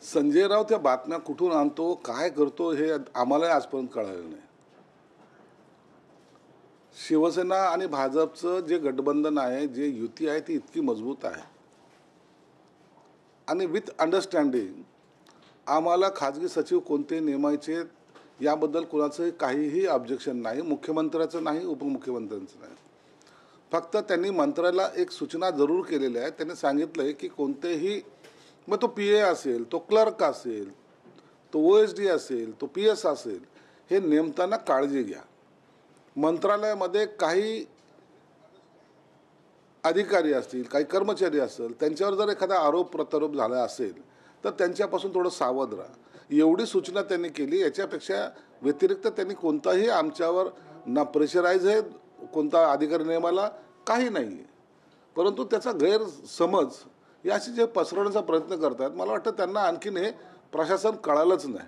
संजय राऊत त्या बातम्या कुठून आणतो, काय करतो हे आम्हाला आजपर्यंत कळालं नाही. शिवसेना आणि भाजपचं जे गठबंधन आहे, जे युती आहे ती इतकी मजबूत आहे आणि विथ अंडरस्टँडिंग आम्हाला खाजगी सचिव कोणते नेमायचे याबद्दल कुणाचं काहीही ऑब्जेक्शन नाही. मुख्यमंत्र्याचं नाही, उपमुख्यमंत्र्यांचं नाही. फक्त त्यांनी मंत्र्याला एक सूचना जरूर केलेली आहे. त्यांनी सांगितलं आहे की कोणतेही, मग तो PA असेल, तो क्लर्क असेल, तो OSD असेल, तो PS असेल, हे नेमताना काळजी घ्या. मंत्रालयामध्ये काही अधिकारी असतील, काही कर्मचारी असेल, त्यांच्यावर जर एखादा आरोप प्रत्यारोप झाला असेल तर त्यांच्यापासून थोडं सावध राहा. एवढी सूचना त्यांनी केली. याच्यापेक्षा व्यतिरिक्त त्यांनी कोणताही आमच्यावर ना प्रेशराईज आहे, कोणता अधिकारी नेमाला काही नाही आहे. परंतु त्याचा गैरसमज याशी जे पसरवण्याचा प्रयत्न करतात, मला वाटतं त्यांना आणखीन हे प्रशासन कळालंच नाही.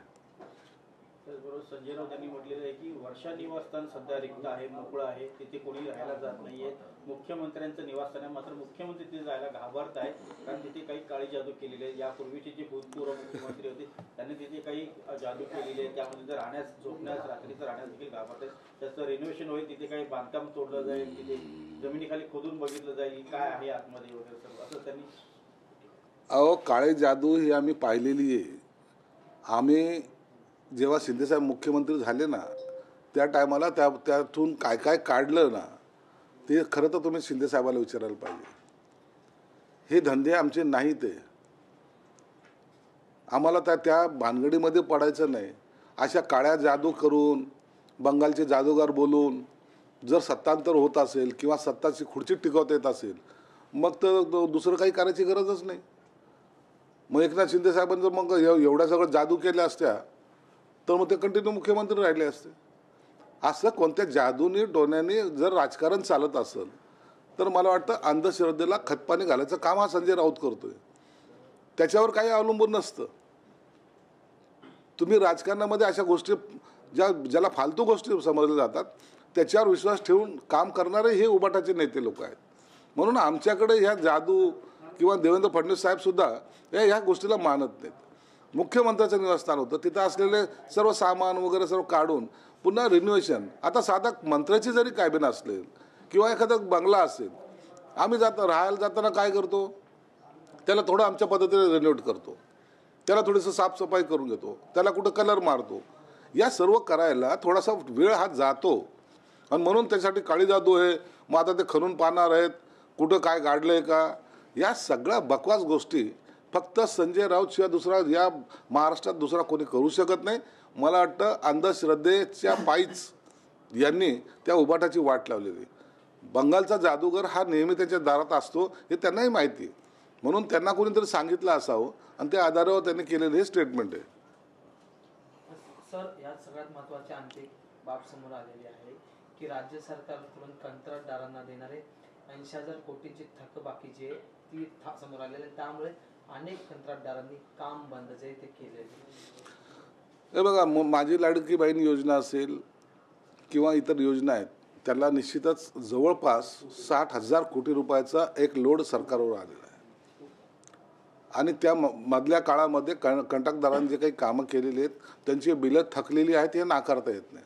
त्याचबरोबर संजय राऊत यांनी म्हटलेलं आहे की वर्षा निवासस्थान सध्या रिक्त आहे, मोकळं आहे, तिथे कोणी राहायला जात नाहीये. मुख्यमंत्र्यांचं निवासस्थान आहे, मात्र मुख्यमंत्री तिथे जायला घाबरत आहे, कारण तिथे काही काळी जादू केलेली आहे. यापूर्वीचे जे भूतपूर्व मुख्यमंत्री होते त्यांनी तिथे काही जादू केलेली आहे. त्यामध्ये राहण्यास, झोपण्यास, रात्रीचं राहण्यास देखील घाबरत आहे. त्याचं रिनोव्हेशन होईल, तिथे काही बांधकाम तोडलं जाईल, तिथे जमिनीखाली खोदून बघितलं जाईल काय आहे आतमध्ये वगैरे सर्व असं त्यांनी. अहो, काळे जादू ही आम्ही पाहिलेली आहे. आम्ही जेव्हा शिंदेसाहेब मुख्यमंत्री झाले ना, त्या टायमाला त्यातून काय काय काढलं ना, ते खरं तर तुम्ही शिंदेसाहेबाला विचारायला पाहिजे. हे धंदे आमचे नाहीत आहे. आम्हाला त्या भानगडीमध्ये पडायचं नाही. अशा काळ्या जादू करून, बंगालचे जादूगार बोलून जर सत्तांतर होत असेल किंवा सत्ताची खुर्ची टिकवता येत असेल, मग तर दुसरं काही करायची गरजच नाही. मग एकनाथ शिंदे साहेबांनी जर मग एवढ्या सगळं जादू केल्या असत्या तर मग ते कंटिन्यू मुख्यमंत्री राहिले असते. असं कोणत्या जादूनी डोन्याने जर राजकारण चालत असेल तर मला वाटतं अंधश्रद्धेला खतपाणी घालायचं काम हा संजय राऊत करतोय. त्याच्यावर काही अवलंबून नसतं. तुम्ही राजकारणामध्ये अशा गोष्टी ज्याला फालतू गोष्टी समजल्या जातात त्याच्यावर विश्वास ठेवून काम करणारे हे उबाटाचे नेते लोक आहेत. म्हणून आमच्याकडे ह्या जादू किंवा देवेंद्र फडणवीस साहेब सुद्धा ह्या गोष्टीला मानत नाहीत. मुख्यमंत्र्याचं निवासस्थान होतं, तिथं असलेले सर्व सामान वगैरे सर्व काढून पुन्हा रिन्युएशन. आता साधा मंत्र्याची जरी कॅबिन असेल किंवा एखादा बंगला असेल, आम्ही राहायला जाताना काय करतो, त्याला थोडं आमच्या पद्धतीने रिन्युएट करतो, त्याला थोडीसं साफसफाई करून घेतो, त्याला कुठं कलर मारतो. या सर्व करायला थोडासा वेळ हा जातो आणि म्हणून त्यासाठी काळी जादू आहे, मग आता ते खणून पाहणार आहेत, कुठं काय गाडलं आहे का. या सगळ्या बकवास गोष्टी फक्त संजय राऊत शिवाय दुसरा या महाराष्ट्रात दुसरा कोणी करू शकत नाही. मला वाटतं अंधश्रद्धेच्या पायीच यांनी त्या उबाटाची वाट लावलेली. बंगालचा जादूगर हा नेहमी त्याच्या दारात असतो हे त्यांनाही माहिती आहे. म्हणून त्यांना कोणीतरी सांगितलं असावं आणि त्या आधारावर त्यांनी केलेलं हे स्टेटमेंट आहे. सर, यात सगळ्यात महत्त्वाची आणखी बाब समोर आलेली आहे की राज्य सरकारकडून कंत्राटदारांना देणारे 80,000 कोटींची थकबाकी जी आहे ती समोर आलेली आहे. त्यामुळे अनेक कंत्राटदारांनी काम बंद जे ते केलेले. हे बघा, माझी लाडकी बहीण योजना असेल किंवा इतर योजना आहेत, त्याला निश्चितच जवळपास 60,000 कोटी रुपयाचा एक लोड सरकारवर आलेला आहे. आणि त्या मधल्या काळामध्ये कंत्राटदारांनी जे काही कामं केलेली आहेत त्यांची बिलं थकलेली आहेत हे नाकारता येत नाही.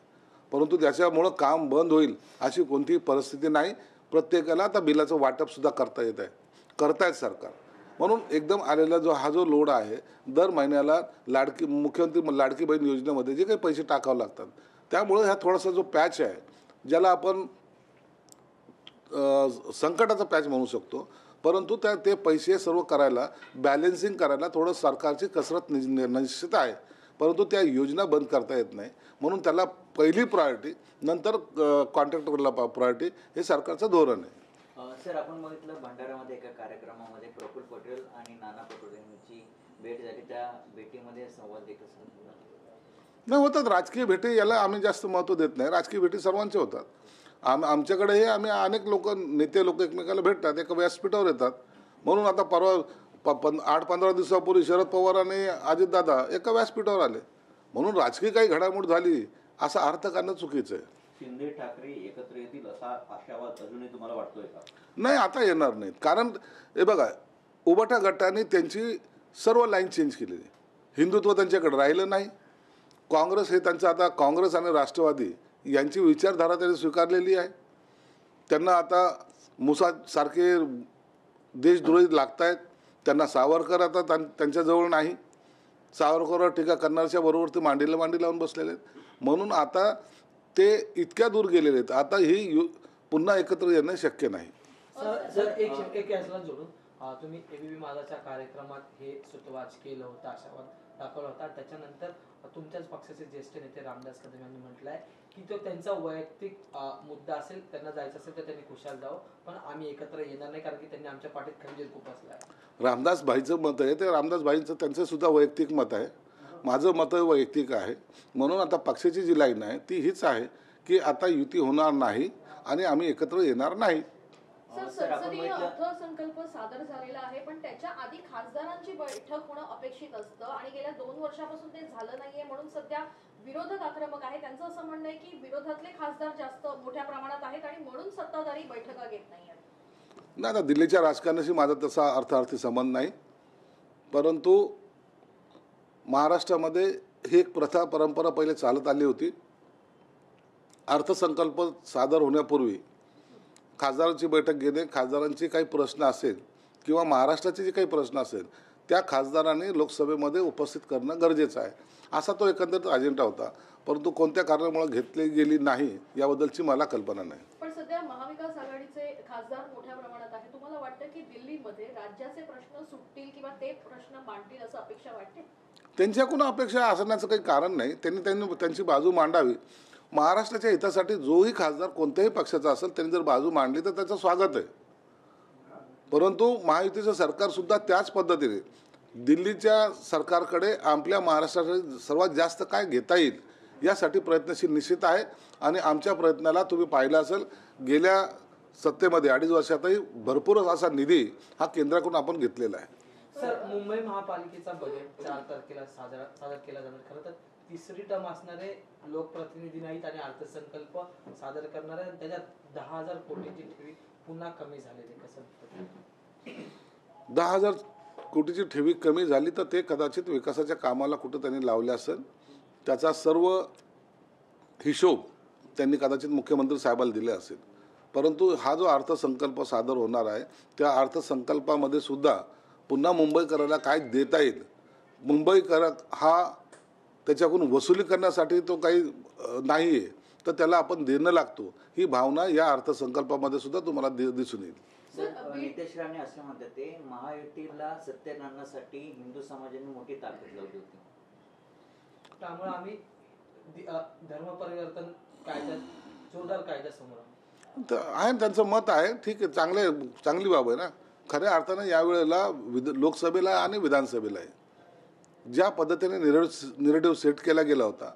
परंतु त्याच्यामुळं काम बंद होईल अशी कोणतीही परिस्थिती नाही. प्रत्येकाला आता बिलाचं वाटपसुद्धा करता येत आहे, करतायत सरकार. म्हणून एकदम आलेला हा जो लोड आहे, दर महिन्याला मुख्यमंत्री लाडकी बहीण योजनेमध्ये जे काही पैसे टाकावे लागतात, त्यामुळे हा थोडासा जो पॅच आहे, ज्याला आपण संकटाचा पॅच म्हणू शकतो, परंतु ते पैसे सर्व करायला, बॅलेन्सिंग करायला थोडं सरकारची कसरत निश्चित आहे. परंतु त्या योजना बंद करता येत नाही. म्हणून त्याला पहिली प्रायोरिटी, नंतर कॉन्ट्रॅक्टरला प्रायोरिटी, हे सरकारचं धोरण आहे. सर, आपण बघितलं भंडाऱ्यामध्ये एका कार्यक्रमामध्ये प्रफुल्ल पटेल आणि नाना पटोले यांची भेट झाली. त्या भेटीमध्ये संवाद देखील नाही होतात. राजकीय भेटी याला आम्ही जास्त महत्त्व देत नाही. राजकीय भेटी सर्वांचे होतात. आमच्याकडे हे आम्ही अनेक लोक, नेते लोक एकमेकाला भेटतात, एका व्यासपीठावर येतात. म्हणून आता परवा 8-15 दिवसापूर्वी शरद पवार आणि अजितदादा एका व्यासपीठावर आले. म्हणून राजकीय काही घडामोड झाली असा अर्थ करणं चुकीचं आहे. शिंदे ठाकरे एकत्र येतील असा आशावाद अजूनही तुम्हाला वाटतोय का? नाही, आता येणार नाहीत. कारण हे बघा, उबाटा गटाने त्यांची सर्व लाईन चेंज केलेली. हिंदुत्व त्यांच्याकडे राहिलं नाही. काँग्रेस हे त्यांचं आता काँग्रेस आणि राष्ट्रवादी यांची विचारधारा त्यांनी स्वीकारलेली आहे. त्यांना आता मुसासारखे देशद्रोही लागत आहेत. त्यांना सावरकर आता त्यांच्याजवळ नाही. सावरकरवर टीका करणाऱ्याच्या बरोबर ते मांडीला मांडी लावून बसलेले आहेत. म्हणून आता ते इतक्या दूर गेलेले आहेत. आता ही पुन्हा एकत्र येणं शक्य नाही. सर एक याला जोडून तुम्ही एबीपी माझाच्या कार्यक्रमात हे सूतवाच केलं होतं, आशावाद दाखवला होता. त्याच्यानंतर तुमच्याच पक्षाचे ज्येष्ठ नेते रामदास कदम यांनी म्हटलंय की तो त्यांचा वैयक्तिक मुद्दा असेल, त्यांना जायचं असेल तर त्यांनी खुशाल जावं, पण आम्ही एकत्र येणार नाही कारण की त्यांनी आमच्या पाठीत खंजीर खुपसलाय. रामदास भाईचं मत आहे ते रामदास भाईंचं त्यांचं सुद्धा वैयक्तिक मत आहे. माझं मत वैयक्तिक आहे. म्हणून आता पक्षाची जी लाईन आहे ती हीच आहे की आता युती होणार नाही आणि आम्ही एकत्र येणार नाही. संसदीय अर्थसंकल्प सादर झालेला आहे, पण त्याच्या आधी खासदारांची बैठक होणं अपेक्षित असतं आणि गेल्या 2 वर्षापासून ते झालं नाहीये. म्हणून सध्या विरोधक आक्रमक आहे. त्यांचं असं म्हणणं आहे की विरोधातले खासदार जास्त मोठ्या प्रमाणात आहेत आणि म्हणून सत्ताधारी बैठका घेत नाहीये. नाही, आता दिल्लीच्या राजकारणाशी माझा तसा अर्थार्थी संबंध नाही. परंतु महाराष्ट्रामध्ये ही एक प्रथा परंपरा पहिले चालत आली होती. अर्थसंकल्प सादर होण्यापूर्वी खासदारांची बैठक घेणे, खासदारांचे काही प्रश्न असेल किंवा महाराष्ट्राचे जे काही प्रश्न असेल त्या खासदारांनी लोकसभेमध्ये उपस्थित करणं गरजेचं आहे, असा तो एकंदरीत अजेंडा होता. परंतु कोणत्या कारणामुळे घेतली गेली नाही याबद्दलची मला कल्पना नाही. पण सध्या महाविकास आघाडीचे खासदार मोठ्या प्रमाणात आहे. तुम्हाला वाटतं की दिल्लीमध्ये राज्याचे प्रश्न सुटतील किंवा ते प्रश्न मांडतील असं अपेक्षा वाटते? त्यांच्याकडून अपेक्षा असण्याचं काही कारण नाही. त्यांनी त्यांची बाजू मांडावी. महाराष्ट्राच्या हितासाठी जोही खासदार कोणत्याही पक्षाचा असेल त्यांनी जर बाजू मांडली तर त्याचं स्वागत आहे. परंतु महायुतीचं सरकारसुद्धा त्याच पद्धतीने दिल्लीच्या सरकारकडे आपल्या महाराष्ट्रासाठी सर्वात जास्त काय घेता येईल यासाठी प्रयत्नशील निश्चित आहे. आणि आमच्या प्रयत्नाला तुम्ही पाहिलं असेल गेल्या सत्तेमध्ये 2.5 वर्षातही भरपूर असा निधी हा केंद्राकडून आपण घेतलेला आहे. सर, मुंबई महापालिकेचा बजेट 4 तारखेला सादर केला जाणार. खरं तर तिसरी टर्म असणारे लोकप्रतिनिधी नाहीत आणि अर्थसंकल्प सादर करणारे, त्याच्यात 10,000 कोटीची ठेवी पुन्हा कमी झालेली. कसं 10,000 कोटीची ठेवी कमी झाली तर ते कदाचित विकासाच्या कामाला कुठं त्यांनी लावले असेल. त्याचा सर्व हिशोब त्यांनी कदाचित मुख्यमंत्री साहेबाला दिले असेल. परंतु हा जो अर्थसंकल्प सादर होणार आहे त्या अर्थसंकल्पामध्ये सुद्धा पुन्हा मुंबईकराला काय देता येईल, मुंबईकर हा त्याच्याकडून वसुली करण्यासाठी तो काही नाही आहे तर त्याला आपण देणं लागतो, ही भावना या अर्थसंकल्पामध्ये सुद्धा तुम्हाला दिसून येईल. नितेश राणे असं म्हणतात ते महायुतीला सत्तेत आणण्यासाठी हिंदू समाजाने मोठी ताकद लावली होती. त्यामुळे आम्ही धर्म परिवर्तन कायदा, जोरदार कायदा समोर आहे. त्यांचं मत आहे, ठीक आहे, चांगली बाब आहे ना. खऱ्या अर्थानं यावेळेला लोकसभेला आणि विधानसभेला आहे ज्या पद्धतीने निरेटिव्ह सेट केला गेला होता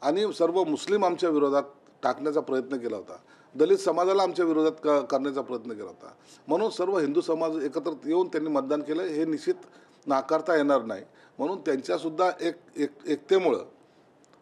आणि सर्व मुस्लिम आमच्या विरोधात टाकण्याचा प्रयत्न केला होता, दलित समाजाला आमच्या विरोधात करण्याचा प्रयत्न केला होता, म्हणून सर्व हिंदू समाज एकत्र येऊन त्यांनी मतदान केलं, हे निश्चित नाकारता येणार नाही. म्हणून त्यांच्यासुद्धा एकतेमुळं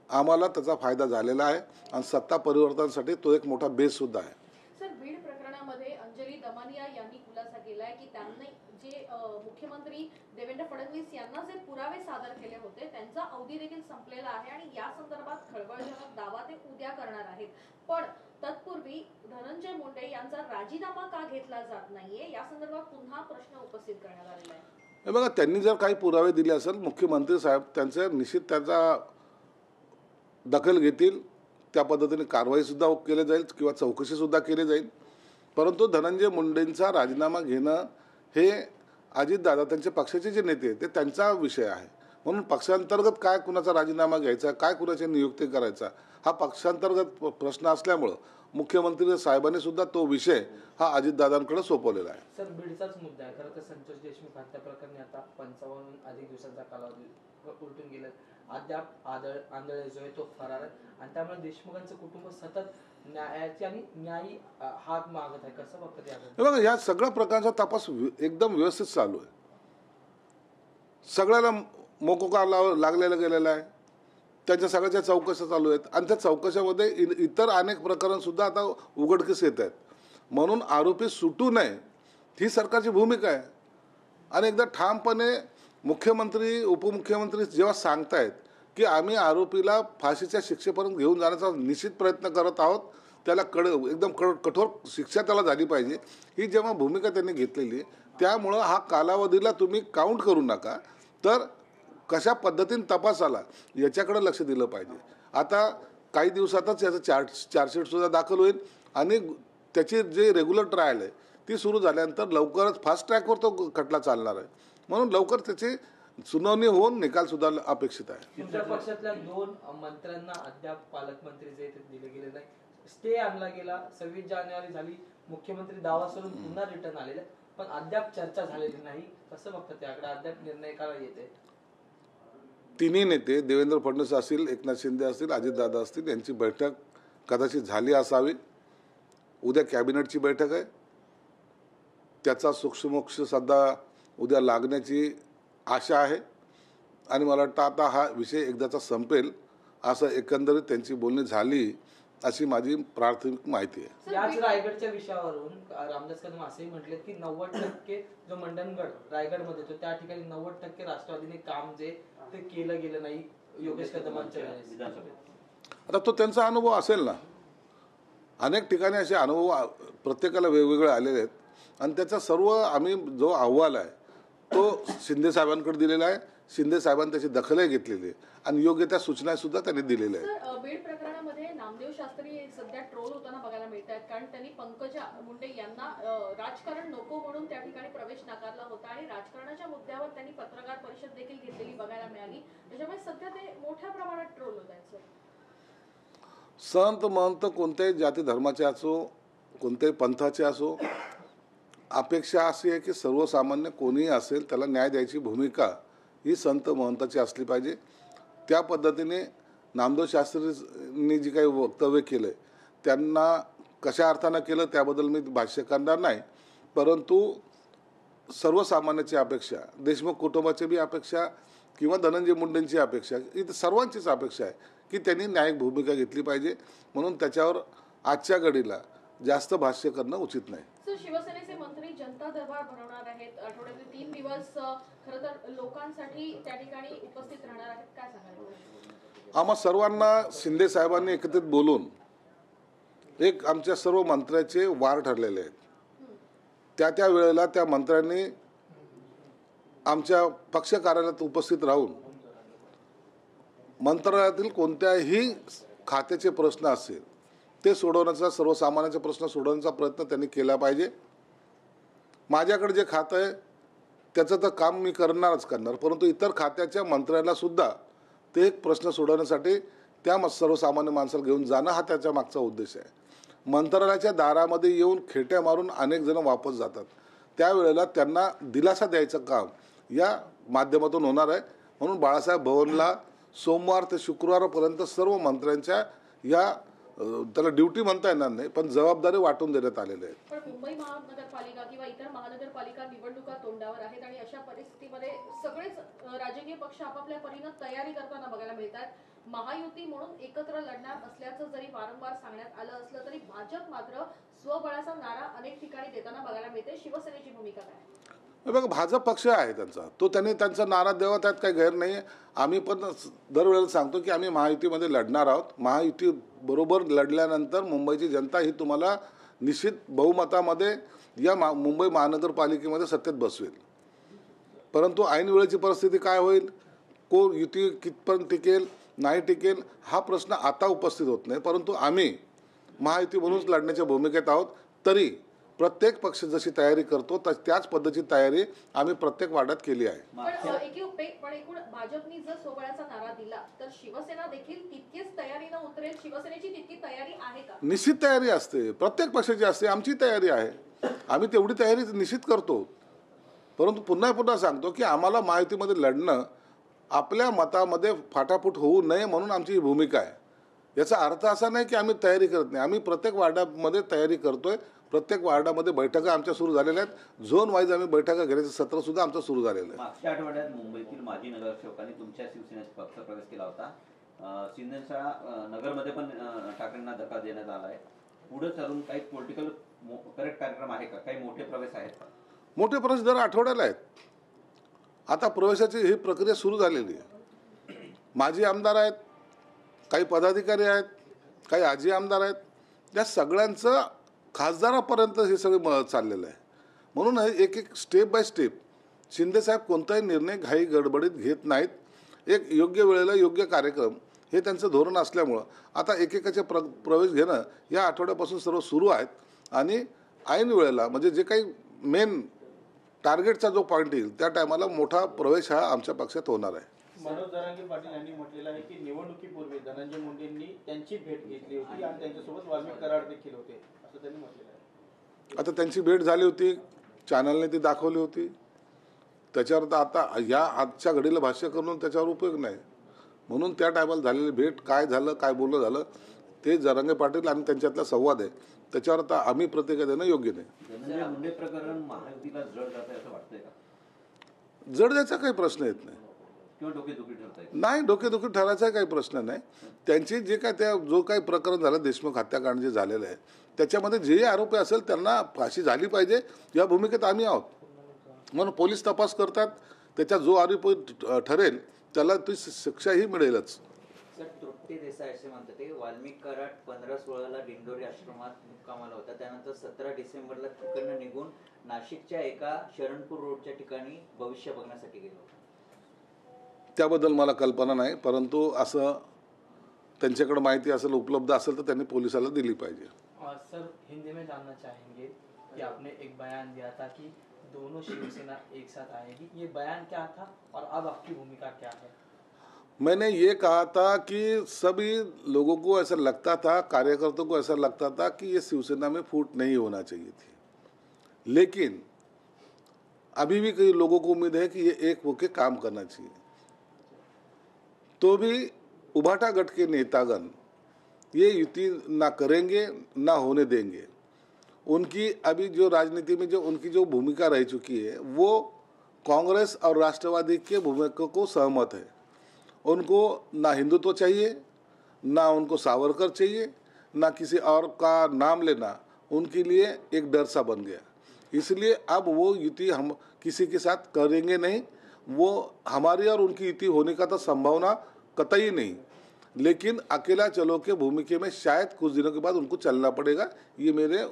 आम्हाला त्याचा फायदा झालेला आहे आणि सत्ता परिवर्तनासाठी तो एक मोठा बेस सुद्धा आहे. सर, बीड प्रकरणामध्ये अंजली दमानिया यांनी खुलासा केलाय की त्यांनी जे मुख्यमंत्री देवेंद्र फडणवीस यांना जे पुरावे सादर केले होते त्यांचा अवधी देखील संपलेला आहे आणि या संदर्भात खळबळजनक दावा ते उद्या करणार आहेत. पण तत्पूर्वी धनंजय मुंडे यांचा राजीनामा का घेतला जात नाहीये या संदर्भात पुन्हा प्रश्न उपस्थित करण्यात आलेला आहे. बघा, त्यांनी जर काही पुरावे दिले असेल मुख्यमंत्री साहेब त्यांचे निश्चित त्याचा दखल घेतील, त्या पद्धतीने कारवाईसुद्धा केली जाईल किंवा चौकशीसुद्धा केली जाईल. परंतु धनंजय मुंडेंचा राजीनामा घेणं हे अजितदादा त्यांच्या पक्षाचे जे नेते ते त्यांचा विषय आहे. म्हणून पक्षांतर्गत काय कुणाचा राजीनामा घ्यायचा, काय कुणाची नियुक्ती करायचा हा पक्षांतर्गत प्रश्न असल्यामुळं मुख्यमंत्री साहेबांनी सुद्धा तो विषय हा अजितदादांकडे सोपवलेला आहे. सर, बीडचाच मुद्दा आहे. खरं तर संतोष देशमुख हत्या प्रकरणी आता 55 अधिक दिवसांचा कालावधी उलटून गेला. अद्याप आंधळे जो आहे तो फरार आहे आणि त्यामुळे देशमुखांचं कुटुंब सतत न्यायाची आणि न्यायी हात मागत आहे. कसं बघतं ते? बघा, या सगळ्या प्रकारचा तपास एकदम व्यवस्थित चालू आहे. सगळ्याला मोकोका लागलेला गेलेला आहे. त्यांच्या सगळ्याच्या चौकशा चालू आहेत आणि त्या चौकशामध्ये इतर अनेक प्रकरणसुद्धा आता उघडकीस येत आहेत. म्हणून आरोपी सुटू नये ही सरकारची भूमिका आहे आणि एकदा ठामपणे मुख्यमंत्री उपमुख्यमंत्री जेव्हा सांगतायत की आम्ही आरोपीला फाशीच्या शिक्षेपर्यंत घेऊन जाण्याचा निश्चित प्रयत्न करत आहोत, त्याला एकदम कठोर शिक्षा त्याला झाली पाहिजे, ही जेव्हा भूमिका त्यांनी घेतलेली आहे, त्यामुळं हा कालावधीला तुम्ही काउंट करू नका, तर कशा पद्धतीने तपास आला याच्याकडे लक्ष दिलं पाहिजे. आता काही दिवसातच याचं चार्जशीटसुद्धा दाखल होईल आणि त्याची जे रेग्युलर ट्रायल आहे ती सुरू झाल्यानंतर लवकरच फास्ट ट्रॅकवर तो खटला चालणार आहे. म्हणून लवकर त्याची सुनावणी होऊन निकाल सुद्धा अपेक्षित आहे. तुमच्या पक्षातल्या 2 मंत्र्यांना अद्याप पालकमंत्री जे ते दिले गेले नाही. स्टे आणला गेला, 26 जानेवारी झाली, मुख्यमंत्री दावा सोडून पुन्हा रिटर्न आलेले, पण अद्याप चर्चा झालेली नाही. कसं बघतात त्याकडे, अद्याप निर्णय का येते? तिन्ही नेते देवेंद्र फडणवीस असतील, एकनाथ शिंदे असतील, अजितदादा असतील, यांची बैठक कदाचित झाली असावी. उद्या कॅबिनेटची बैठक आहे, त्याचा सूक्ष्मोक्ष सध्या उद्या लागण्याची आशा आहे आणि मला वाटतं आता हा विषय एकदाचा संपेल असं एकंदरीत त्यांची बोलणी झाली अशी माझी प्राथमिक माहिती आहे. याच रायगडच्या विषयावरून रामदास कदम असेही म्हटले की 90% जो मंडणगड रायगडमध्ये तो त्या ठिकाणी 90% राष्ट्रवादीने काम जे ते केलं गेलं नाही योगेश कदमांच्या विधानसभेत. आता तो त्यांचा अनुभव असेल ना, अनेक ठिकाणी असे अनुभव प्रत्येकाला वेगवेगळे आलेले आहेत आणि त्याचा सर्व आम्ही जो अहवाल आहे तो शिंदे साहेबांकडे दिलेला आहे. शिंदे साहेबांनी त्याची दखलही घेतलेली आहे आणि योग्य त्या सूचना सुद्धा त्यांनी दिलेल्या आहेत. बीड प्रकरणामध्ये नामदेव शास्त्री सध्या ट्रोल होताना बघायला मिळत आहेत, कारण त्यांनी पंकजा मुंडे यांना राजकारण नको म्हणून त्या ठिकाणी प्रवेश नाकारला होता आणि राजकारणाच्या मुद्द्यावर त्यांनी पत्रकार परिषद देखील घेतलेली बघायला मिळाली. त्याच्यामुळे सध्या ते मोठ्या प्रमाणात ट्रोल होत आहेत. संत महंत कोणत्याही जाती धर्माचे असो, कोणत्याही पंथाचे असो, अपेक्षा अशी आहे की सर्वसामान्य कोणीही असेल त्याला न्याय द्यायची भूमिका ही संत महंताची असली पाहिजे. त्या पद्धतीने नामदेव शास्त्रींनी जी काही वक्तव्य केलं त्यांना कशा अर्थानं केलं त्याबद्दल मी भाष्य करणार नाही, परंतु सर्वसामान्याची अपेक्षा, देशमुख कुटुंबाची बी अपेक्षा किंवा धनंजय मुंडेंची अपेक्षा, इथं सर्वांचीच अपेक्षा आहे की त्यांनी न्यायिक भूमिका घेतली पाहिजे. म्हणून त्याच्यावर आजच्या घडीला जास्त भाष्य करणं उचित नाही. शिवसेनेचे मंत्री जनता दरबार भरवणार आहेत, आठवड्याचे 3 दिवस खरं तर लोकांसाठी त्या ठिकाणी उपस्थित राहणार आहेत, काय सांगाल? आम्हा सर्वांना शिंदे साहेबांनी एकत्रित बोलून एक आमच्या सर्व मंत्र्याचे वार ठरलेले आहेत. त्या वेळेला त्या मंत्र्यांनी आमच्या पक्ष कार्यालयात उपस्थित राहून मंत्रालयातील कोणत्याही खात्याचे प्रश्न असतील ते सोडवण्याचा, सर्वसामान्यांचे प्रश्न सोडवण्याचा प्रयत्न त्यांनी केला पाहिजे. माझ्याकडे जे खातं आहे त्याचं तर काम मी करणारच करणार, परंतु इतर खात्याच्या मंत्र्याला सुद्धा ते एक प्रश्न सोडवण्यासाठी त्या सर्वसामान्य माणसाला घेऊन जाणं हा त्याच्या मागचा उद्देश आहे. मंत्रालयाच्या दारामध्ये येऊन खेट्या मारून अनेक जण वापस जातात, त्यावेळेला त्यांना दिलासा द्यायचं काम या माध्यमातून होणार आहे. म्हणून बाळासाहेब भवनला सोमवार ते शुक्रवारपर्यंत सर्व मंत्र्यांच्या या त्याला ड्युटी म्हणता येणार नाही पण जबाबदारी वाटून देण्यात आलेल्या आहेत. पण मुंबई महानगरपालिका किंवा इतर महानगरपालिका निवडणुका तोंडावर आहेत आणि अशा परिस्थितीमध्ये सगळेच राजकीय पक्ष आपापल्या परीने तयारी करताना बघायला मिळतात. महायुती म्हणून एकत्र लढणार असल्याचं जरी वारंवार सांगण्यात आलं असलं तरी भाजप मात्र स्वबळाचा नारा अनेक ठिकाणी देताना बघायला मिळते. शिवसेनेची भूमिका काय? बघा, भाजप पक्ष आहे त्यांचा, तो त्यांनी त्यांचा नारा द्यावा, त्यात काही गैर नाही आहे. आम्ही पण दरवेळेला सांगतो की आम्ही महायुतीमध्ये लढणार आहोत. महायुती बरोबर लढल्यानंतर मुंबईची जनता ही तुम्हाला निश्चित बहुमतामध्ये या मुंबई महानगरपालिकेमध्ये सत्तेत बसवेल. परंतु ऐन वेळेची परिस्थिती काय होईल, कोण युती कितपर्यंत टिकेल नाही टिकेल हा प्रश्न आता उपस्थित होत नाही. परंतु आम्ही महायुती म्हणूनच लढण्याच्या भूमिकेत आहोत. तरी प्रत्येक पक्ष जशी तयारी करतो त्याच पद्धतीची तयारी आम्ही प्रत्येक वार्डात केली आहे. पण एकूण भाजपनी जर सोबळ्याचा नारा दिला तर शिवसेना देखील तितकीच तयारीनं उतरेल. शिवसेनेची तितकी तयारी आहे का? निश्चित तयारी असते, प्रत्येक पक्षाची असते. आमची तयारी आहे, आम्ही तेवढी तयारी निश्चित करतो. परंतु पुन्हा सांगतो की आम्हाला महायुतीमध्ये लढणं, आपल्या मतामध्ये फाटाफूट होऊ नये म्हणून आमची ही भूमिका आहे. याचा अर्थ असा नाही की आम्ही तयारी करत नाही, आम्ही प्रत्येक वार्डामध्ये तयारी करतोय. प्रत्येक वार्डामध्ये बैठका आमच्या सुरू झालेल्या आहेत. झोन वाईज आम्ही बैठका घेण्याचं सत्र सुद्धा आमचं सुरू झालेलं आहे. मागच्या आठवड्यात मुंबईतील माजी नगरसेवकांनी तुमच्या शिवसेनेचा पक्ष प्रवेश केला होता. शिंदेच्या नगरमध्ये पण ठाकरेंना धक्का देण्यात आला आहे. पुढे चालून काही पॉलिटिकल करेक्ट कार्यक्रम आहे का? काही मोठे प्रवेश आहेत का? मोठे प्रवेश दर आठवड्याला आहेत. आता प्रवेशाची ही प्रक्रिया सुरू झालेली आहे. माजी आमदार आहेत, काही पदाधिकारी आहेत, काही आजी आमदार आहेत, या सगळ्यांचं खासदारापर्यंत हे सगळं चाललेलं आहे. म्हणून हे एक स्टेप बाय स्टेप शिंदेसाहेब कोणताही निर्णय घाई गडबडीत घेत नाहीत. एक योग्य वेळेला योग्य कार्यक्रम हे त्यांचं धोरण असल्यामुळं आता एकेकाचे प्रवेश घेणं या आठवड्यापासून सर्व सुरू आहेत. आणि ऐन वेळेला म्हणजे जे काही मेन टार्गेटचा जो पॉईंट येईल त्या टायमाला मोठा प्रवेश हा आमच्या पक्षात होणार आहे. मनोज जरांगे पाटील यांनी म्हटलेलं आहे की निवडणुकीपूर्वी धनंजय मुंडेंनी त्यांची भेट घेतली होती आणि त्यांच्यासोबत वाल्मिक कराड देखील होते असं त्यांनी म्हटलेलं आहे. आता त्यांची भेट झाली होती, चॅनलने ती दाखवली होती. त्याच्यावर तर आता या आजच्या घडीला भाष्य करून त्याच्यावर उपयोग नाही. म्हणून त्या टायमाला झालेली भेट काय झालं, काय बोलणं झालं ते जरांगे पाटील आणि त्यांच्यातला संवाद आहे, त्याच्यावर आता आम्ही प्रतिक्रिया देणं योग्य नाही. धनंजय मुंडे प्रकरण महायुतीला जड जात आहे असं वाटतंय का? जड द्यायचा काही प्रश्न येत नाही किंवा डोकेदुखी ठरताय? नाही, डोकेदुखी ठरायचा काही प्रश्न नाही. त्यांची जे काय त्या जो काही प्रकरण झालं देशमुख हत्याकांड जे झालेलं आहे त्याच्यामध्ये जे आरोपी असेल त्यांना फाशी झाली पाहिजे या भूमिकेत आम्ही आहोत. म्हणून पोलीस तपास करतात, त्याच्या जो आरोपी ठरेल त्याला ती शिक्षाही मिळेलच. सर, तृप्ती देसाई असे म्हणतात ते वाल्मिक कराड 15-16ला दिंडोरी आश्रमात मुक्कामाला होता. त्यानंतर 17 डिसेंबरला तिकडनं निघून नाशिकच्या एका शरणपूर रोडच्या ठिकाणी भविष्य बघण्यासाठी गेलो होता. त्याबद्दल मला कल्पना नाही, परंतु असं त्यांच्याकडे माहिती असेल, उपलब्ध असेल तर त्यांनी पोलिसाला दिली पाहिजे. सर, हिंदी में जानना चाहेंगे कि आपने एक बयान दिया था कि दोनों शिवसेना एक साथ आएगी, ये बयान क्या था और अब आपकी भूमिका क्या है? मैंने ये कहा था कि सभी लोगों को ऐसा लगता था, कार्यकर्ताओं को ऐसा लगता था कि ये शिवसेना में फूट नहीं होना चाहिए थी, लेकिन अभी भी कई लोगों को उम्मीद है कि ये एक होकर काम करना चाहिए. तो भी उभाटा गठ के नेतागण ये युति ना करेंगे ना होने देंगे. उनकी अभी जो राजनीति में जो उनकी जो भूमिका रह चुकी है वो कांग्रेस और राष्ट्रवादी के भूमिका को सहमत है. उनको ना हिंदुत्व चाहिए, ना उनको सावरकर चाहिए, ना किसी और का नाम लेना उनके लिए एक डर सा बन गया. इसलिए अब वो युति हम किसी के साथ करेंगे नहीं. वो हमारी और उनकी युति होने का तो संभावना कतई नहीं, लेकिन अकेला चलो के भूमिका में शायद कुछ दिनों के बाद उनको चलना पड़ेगा. ये मेरे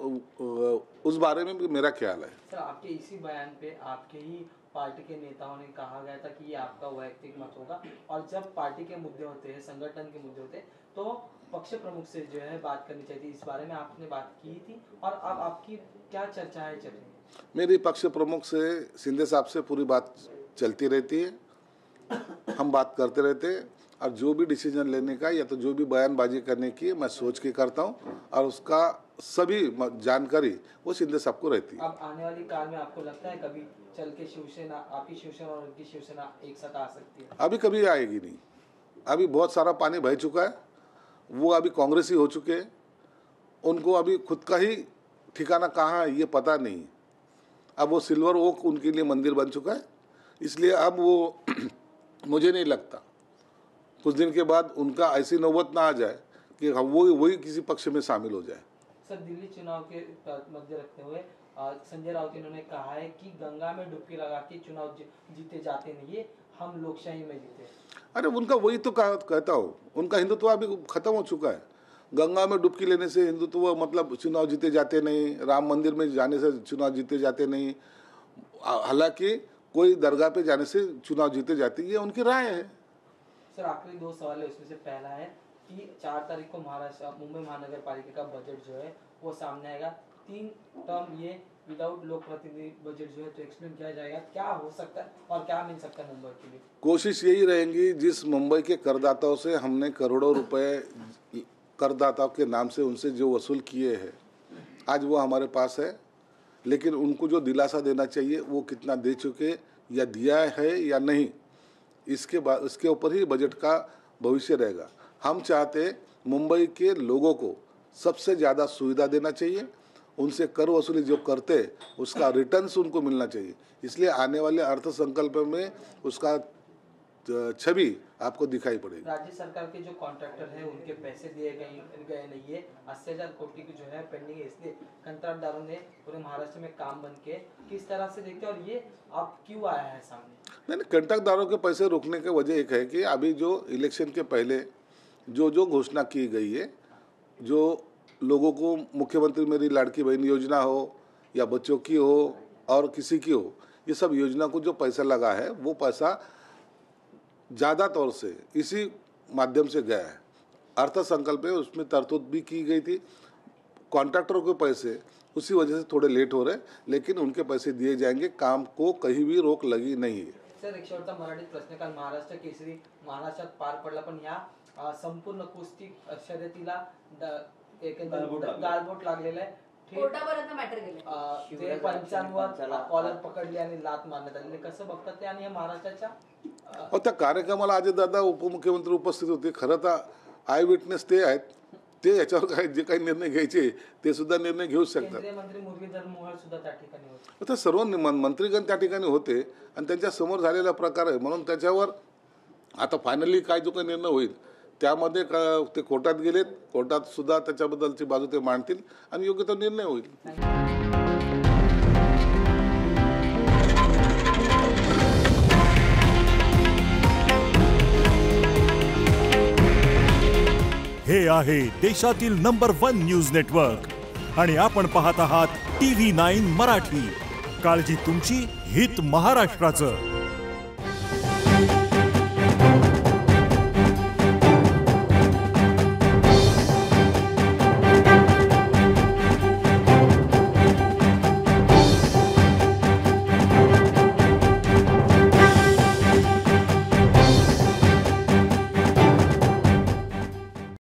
उस बारे में मेरा ख्याल है. सर, आपके इसी बयान पे आपके ही पार्टी के नेताओं ने कहा गया था कि ये आपका वैयक्तिक मत होगा, और जब पार्टी के मुद्दे होते हैं, संगठन के मुद्दे होते हैं, तो पक्ष प्रमुख से जो है बात करनी चाहिए. इस बारे में आपने बात की थी और अब आपकी क्या चर्चाएं चल रही है? मेरी पक्ष प्रमुख से शिंदे साहब से पूरी बात चलती रहती है, हम बात करते रहते हैं, और जो भी डिसीजन लेने का या तो जो भी बयानबाजी करने की मैं सोच के करता हूँ, और उसका सभी जानकारी वो शिंदे साहब को रहती है. अब आने वाली काल में आपको लगता है कभी चल के शिवसेना, आपकी शिवसेना और उनकी शिवसेना एक साथ आ सकती है? अभी कभी आएगी नहीं. अभी बहुत सारा पानी बह चुका है, वो अभी कांग्रेसी हो चुके हैं, उनको अभी खुद का ही ठिकाना कहाँ है ये पता नहीं. अब वो सिल्वर ओक उनके लिए मंदिर बन चुका है, इसलिए अब वो मुझे नहीं लगता कुछ दिन के बाद उनका ऐसी नौबत ना आ जाए कि वो वही किसी पक्ष में शामिल हो जाए. सर, दिल्ली चुनाव के मध्य रखते हुए संजय राउत इन्होंने कहा है कि गंगा में डुबकी लगा के चुनाव जीते जाते नहीं है, हम लोकशाही में जीते. अरे उनका वही तो कहता हूँ, उनका हिंदुत्व अभी खत्म हो चुका है. गंगा में डुबकी लेने से हिंदुत्व मतलब चुनाव जीते जाते नहीं, राम मंदिर में जाने से चुनाव जीते जाते नहीं, हालांकि कोई दरगाह पे जाने से चुनाव जीते जाते, ये उनकी राय है. सर, आखिरी 2 सवाल है, उसमें से पहला है कि 4 तारीख को महाराष्ट्र मुंबई महानगर पालिका का बजट जो है वो सामने आएगा. 3 टर्म ये विदाउट लोक प्रतिनिधि बजट जो है तो एक्सप्लेन किया जाएगा, क्या हो सकता है और क्या मिल सकता है मुंबई के लिए? कोशिश यही रहेगी, जिस मुंबई के करदाताओं से हमने करोड़ों रुपए करदाताओं के नाम से उनसे जो वसूल किए हैं आज वो हमारे पास है, लेकिन उनको जो दिलासा देना चाहिए वो कितना दे चुके या दिया है या नहीं, इसके ऊपर ही बजट का भविष्य रहेगा. हम चाहते मुंबई के लोगों को सबसे ज़्यादा सुविधा देना चाहिए, उनसे कर वसूली जो करते उसका रिटर्न्स उनको मिलना चाहिए. इसलिए आने वाले अर्थ संकल्प में उसका छवि आपको दिखाई पड़ेगी। राज्य सरकार के जो कॉन्ट्रैक्टर है उनके पैसे दिए गए नहीं है, 80,000 कोटी की जो है पेंडिंग है, इसलिए कंत्राटदारों ने पूरे महाराष्ट्र में काम बंद किए। किस तरह से देखते हैं और ये आप क्यों आया है सामने? नहीं, कंट्रैक्टदारों के पैसे रोकने की वजह एक है कि अभी जो इलेक्शन के पहले जो घोषणा की गई है, जो लोगों को मुख्यमंत्री मेरी लाड़की बहन योजना हो या बच्चों की हो और किसी की हो, ये सब योजना को जो पैसा लगा है वो पैसा ज़्यादा तौर से इसी माध्यम से गया है। अर्थसंकल्प में उसमें तरतूद भी की गई थी। कॉन्ट्रैक्टरों के पैसे उसी वजह से थोड़े लेट हो रहे, लेकिन उनके पैसे दिए जाएंगे। काम को कहीं भी रोक लगी नहीं है। सर, एक शेवटचा मराठीत प्रश्न, काल महाराष्ट्र केसरी महाराष्ट्रात पार पडला, पण ह्या संपूर्ण कुस्ती शर्यतीला गालबोट लागलेला आहे। कोर्टापर्यंत मॅटर गेले, ते पंचांवर कॉलर पकडली आणि लात मारण्यात आलेले, कसं बघतात ते? आणि महाराष्ट्राच्या त्या कार्यक्रमाला अजितदादा उपमुख्यमंत्री उपस्थित होते। खरं तर आय विटनेस ते आहेत, ते याच्यावर काय जे काही निर्णय घ्यायचे ते सुद्धा निर्णय घेऊ शकतात। केंद्रीय मंत्री मुरलीधर मोहोळ सुद्धा त्या ठिकाणी होते। तर सर्व मंत्रीगण त्या ठिकाणी होते आणि त्यांच्या समोर झालेला प्रकार आहे, म्हणून त्याच्यावर आता फायनली काय जो काही निर्णय होईल त्यामध्ये ते कोर्टात गेलेत, कोर्टात सुद्धा त्याच्याबद्दलची बाजू ते मांडतील आणि योग्य तो निर्णय होईल। हे आहे देशातील नंबर 1 न्यूज नेटवर्क आणि आपण पाहत आहात TV9 मराठी। काळजी तुमची, हित महाराष्ट्राचं।